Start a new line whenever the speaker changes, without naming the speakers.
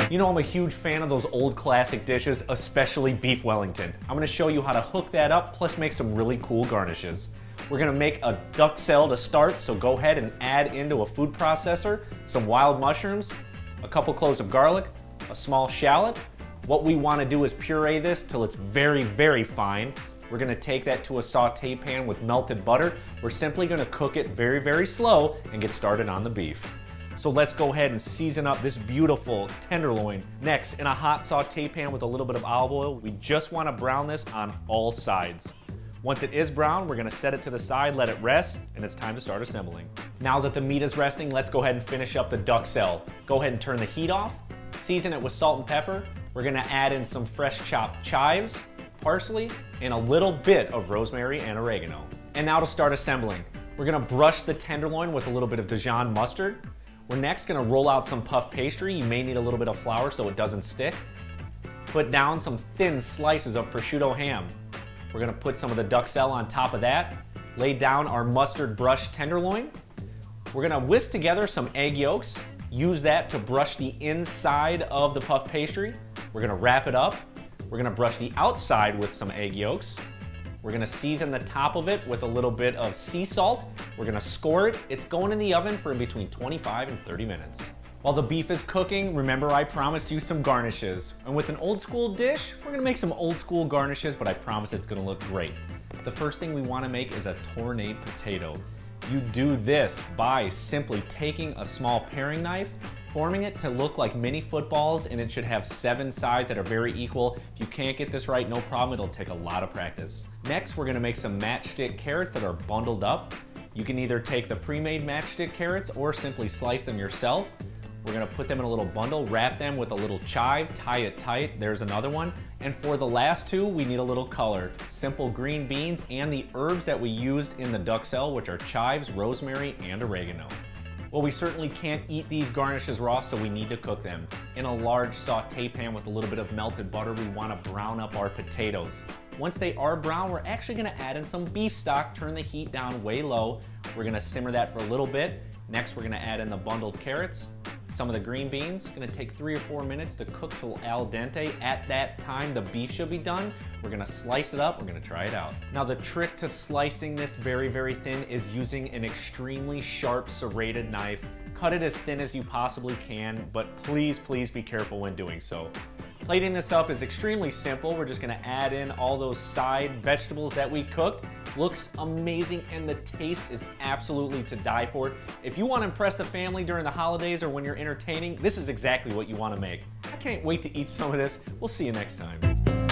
You know I'm a huge fan of those old classic dishes, especially beef Wellington. I'm gonna show you how to hook that up, plus make some really cool garnishes. We're gonna make a duxelle to start, so go ahead and add into a food processor some wild mushrooms, a couple cloves of garlic, a small shallot. What we wanna do is puree this till it's very, very fine. We're gonna take that to a saute pan with melted butter. We're simply gonna cook it very, very slow and get started on the beef. So let's go ahead and season up this beautiful tenderloin. Next, in a hot saute pan with a little bit of olive oil, we just wanna brown this on all sides. Once it is brown, we're gonna set it to the side, let it rest, and it's time to start assembling. Now that the meat is resting, let's go ahead and finish up the duxelle. Go ahead and turn the heat off, season it with salt and pepper. We're gonna add in some fresh chopped chives, parsley, and a little bit of rosemary and oregano. And now to start assembling. We're gonna brush the tenderloin with a little bit of Dijon mustard. We're next gonna roll out some puff pastry. You may need a little bit of flour so it doesn't stick. Put down some thin slices of prosciutto ham. We're gonna put some of the duxelle on top of that. Lay down our mustard brush tenderloin. We're gonna whisk together some egg yolks. Use that to brush the inside of the puff pastry. We're gonna wrap it up. We're gonna brush the outside with some egg yolks. We're gonna season the top of it with a little bit of sea salt. We're gonna score it. It's going in the oven for between 25 and 30 minutes. While the beef is cooking, remember I promised you some garnishes. And with an old school dish, we're gonna make some old school garnishes, but I promise it's gonna look great. The first thing we wanna make is a tournade potato. You do this by simply taking a small paring knife, forming it to look like mini footballs, and it should have 7 sides that are very equal. If you can't get this right, no problem, it'll take a lot of practice. Next, we're gonna make some matchstick carrots that are bundled up. You can either take the pre-made matchstick carrots or simply slice them yourself. We're gonna put them in a little bundle, wrap them with a little chive, tie it tight, there's another one. And for the last two, we need a little color. Simple green beans and the herbs that we used in the duxelle, which are chives, rosemary, and oregano. Well, we certainly can't eat these garnishes raw, so we need to cook them. In a large saute pan with a little bit of melted butter, we want to brown up our potatoes. Once they are brown, we're actually going to add in some beef stock, turn the heat down way low. We're going to simmer that for a little bit. Next, we're going to add in the bundled carrots, some of the green beans. Going to take 3 or 4 minutes to cook till al dente. At that time, the beef should be done. We're going to slice it up. We're going to try it out. Now, the trick to slicing this very, very thin is using an extremely sharp serrated knife. Cut it as thin as you possibly can, but please, please be careful when doing so. Plating this up is extremely simple. We're just gonna add in all those side vegetables that we cooked. Looks amazing, and the taste is absolutely to die for. If you want to impress the family during the holidays or when you're entertaining, this is exactly what you want to make. I can't wait to eat some of this. We'll see you next time.